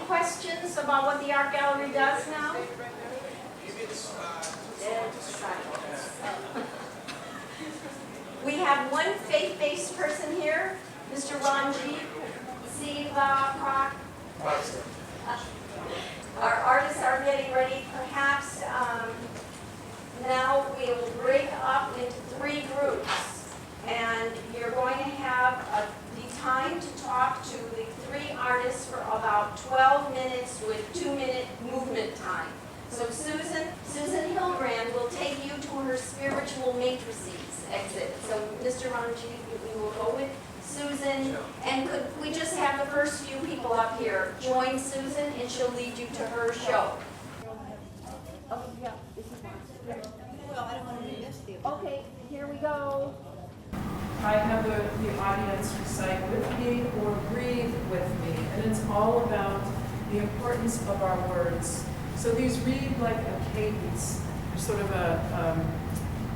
questions about what the art gallery does now? We have one faith-based person here, Mr. Ranjit Siva. Our artists are getting ready. Perhaps now we will break up into 3 groups, and you're going to have the time to talk to the 3 artists for about 12 minutes with 2-minute movement time. So Susan Hilbrand will take you to her spiritual matrices exit. So Mr. Ranjit, we will go with Susan, and could we just have the first few people up here join Susan, and she'll lead you to her show. Oh, yeah. Okay, here we go. I have the audience recite with me or breathe with me, and it's all about the importance of our words. So these read like a cadence, sort of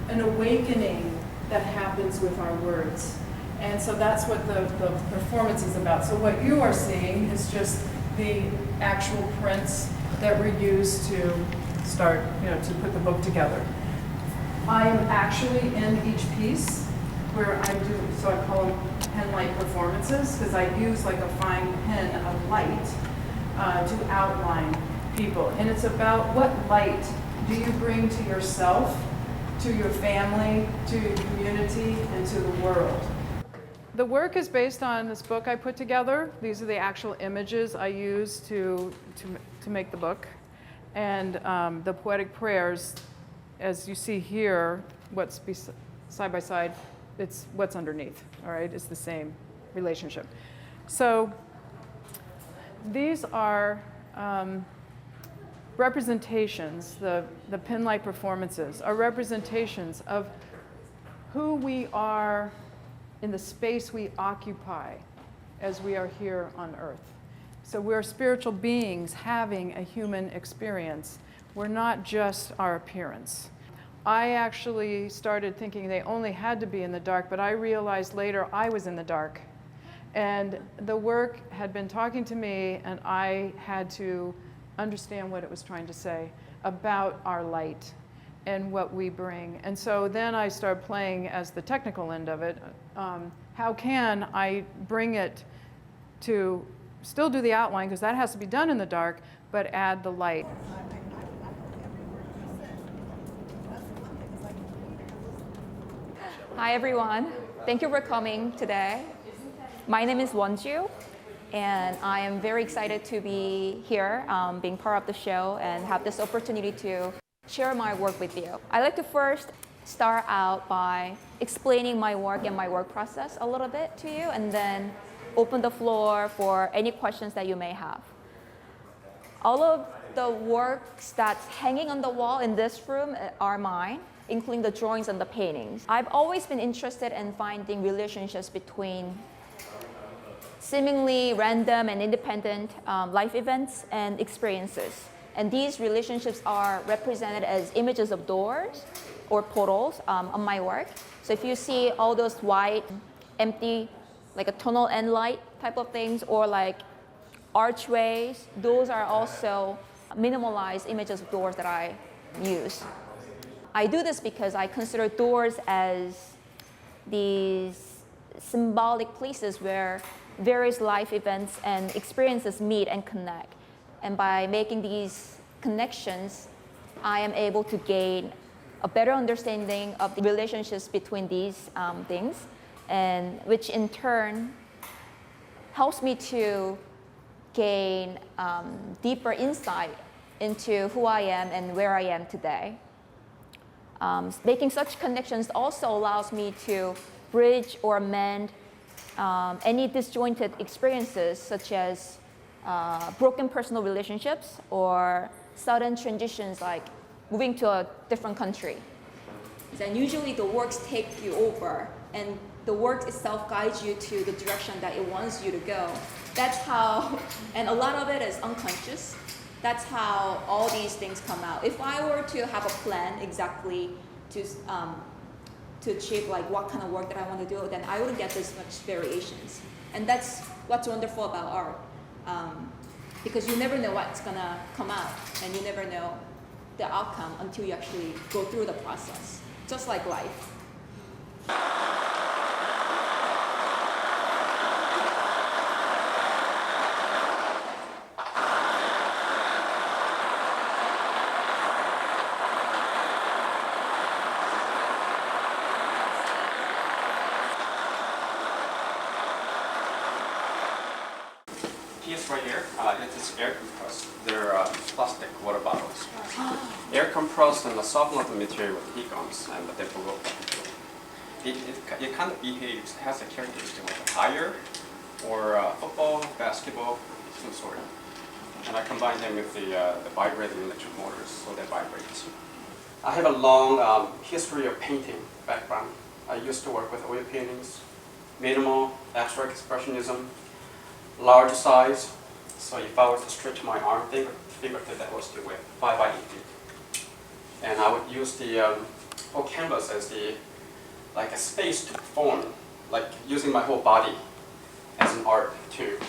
an awakening that happens with our words. And so that's what the performance is about. So what you are seeing is just the actual prints that were used to start, to put the book together. I am actually in each piece where I do, so I call them pen light performances, because I use like a fine pen of light to outline people. And it's about what light do you bring to yourself, to your family, to your community, and to the world. The work is based on this book I put together. These are the actual images I used to make the book. And the poetic prayers, as you see here, what's side by side, it's what's underneath, all right? It's the same relationship. So these are representations, the pen light performances are representations of who we are in the space we occupy as we are here on earth. So we're spiritual beings having a human experience. We're not just our appearance. I actually started thinking they only had to be in the dark, but I realized later I was in the dark. And the work had been talking to me, and I had to understand what it was trying to say about our light and what we bring. And so then I started playing as the technical end of it. How can I bring it to still do the outline, because that has to be done in the dark, but add the light. Hi everyone, thank you for coming today. My name is Wonju, and I am very excited to be here, being part of the show and have this opportunity to share my work with you. I'd like to first start out by explaining my work and my work process a little bit to you, and then open the floor for any questions that you may have. All of the works that's hanging on the wall in this room are mine, including the drawings and the paintings. I've always been interested in finding relationships between seemingly random and independent life events and experiences. And these relationships are represented as images of doors or portals on my work. So if you see all those white, empty, like a tunnel end light type of things, or like archways, those are also minimalized images of doors that I use. I do this because I consider doors as these symbolic places where various life events and experiences meet and connect. And by making these connections, I am able to gain a better understanding of the relationships between these things, and which in turn helps me to gain deeper insight into who I am and where I am today. Making such connections also allows me to bridge or amend any disjointed experiences, such as broken personal relationships or sudden transitions like moving to a different country. And usually the works take you over, and the work itself guides you to the direction that it wants you to go. That's how, and a lot of it is unconscious. That's how all these things come out. If I were to have a plan exactly to achieve like what kind of work that I want to do, then I wouldn't get this much variations. And that's what's wonderful about art. because you never know what's gonna come out, and you never know the outcome until you actually go through the process, just like life. Piece right here, it is air compressed. They're plastic water bottles. Air compressed and the soften of the material with heat guns and they blow up. It kind of behaves, has a characteristic like a tire or football, basketball, some sort. And I combine them with the vibrating electric motors so they vibrate. I have a long history of painting background. I used to work with oil paintings, minimal, abstract expressionism, large size. So if I were to stretch my arm figuratively, that was the width, 5 by 8 feet. And I would use the whole canvas as like a space to perform, like using my whole body as an art too.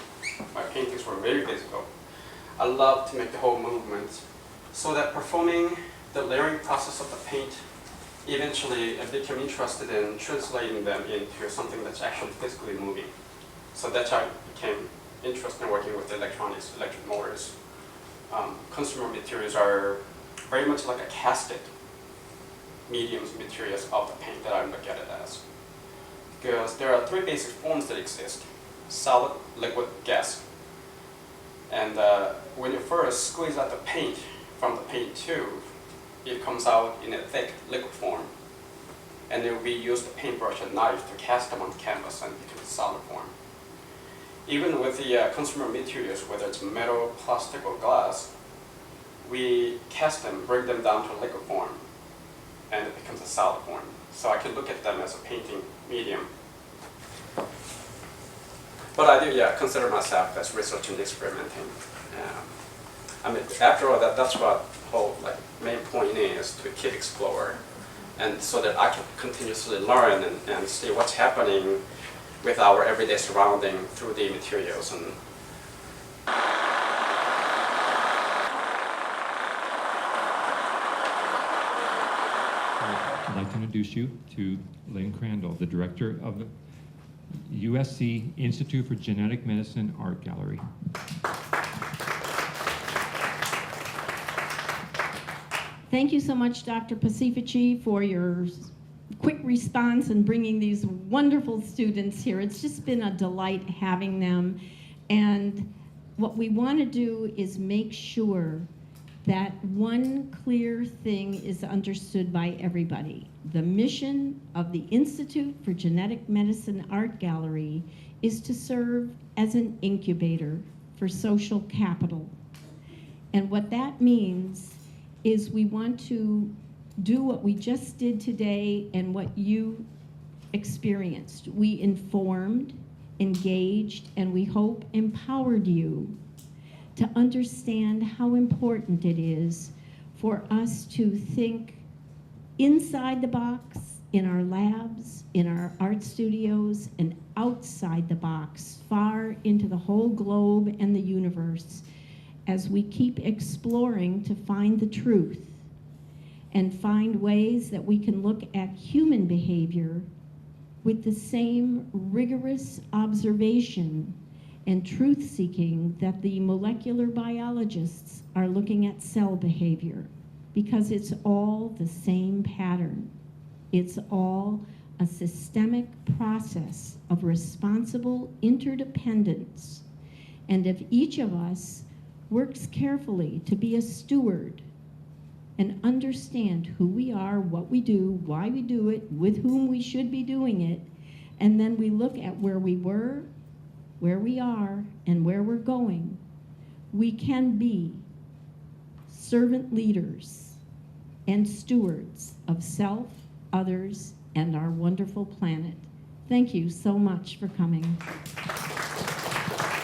My paintings were very physical. I love to make the whole movement so that performing the layering process of the paint, eventually I became interested in translating them into something that's actually physically moving. So that's how I became interested in working with electronics, electric motors. Consumer materials are very much like a casted mediums materials of the paint that I look at it as. Because there are 3 basic forms that exist: solid, liquid, gas. And when you first squeeze out the paint from the paint tube, it comes out in a thick liquid form. And then we use the paintbrush and knife to cast them on the canvas and it becomes a solid form. Even with the consumer materials, whether it's metal, plastic, or glass, we cast them, bring them down to liquid form, and it becomes a solid form. So I can look at them as a painting medium. But I do, consider myself as researching and experimenting. I mean, after all, that's what the whole main point is, to keep exploring, and so that I can continuously learn and see what's happening with our everyday surrounding through the materials. And I'd like to introduce you to Lynn Crandall, the director of USC Institute for Genetic Medicine Art Gallery. Thank you so much, Dr. Pacifici, for your quick response and bringing these wonderful students here. It's just been a delight having them. And what we want to do is make sure that one clear thing is understood by everybody. The mission of the Institute for Genetic Medicine Art Gallery is to serve as an incubator for social capital. And what that means is we want to do what we just did today and what you experienced. We informed, engaged, and we hope empowered you to understand how important it is for us to think inside the box, in our labs, in our art studios, and outside the box, far into the whole globe and the universe, as we keep exploring to find the truth and find ways that we can look at human behavior with the same rigorous observation and truth-seeking that the molecular biologists are looking at cell behavior, because it's all the same pattern. It's all a systemic process of responsible interdependence. And if each of us works carefully to be a steward and understand who we are, what we do, why we do it, with whom we should be doing it, and then we look at where we were, where we are, and where we're going, we can be servant leaders and stewards of self, others, and our wonderful planet. Thank you so much for coming.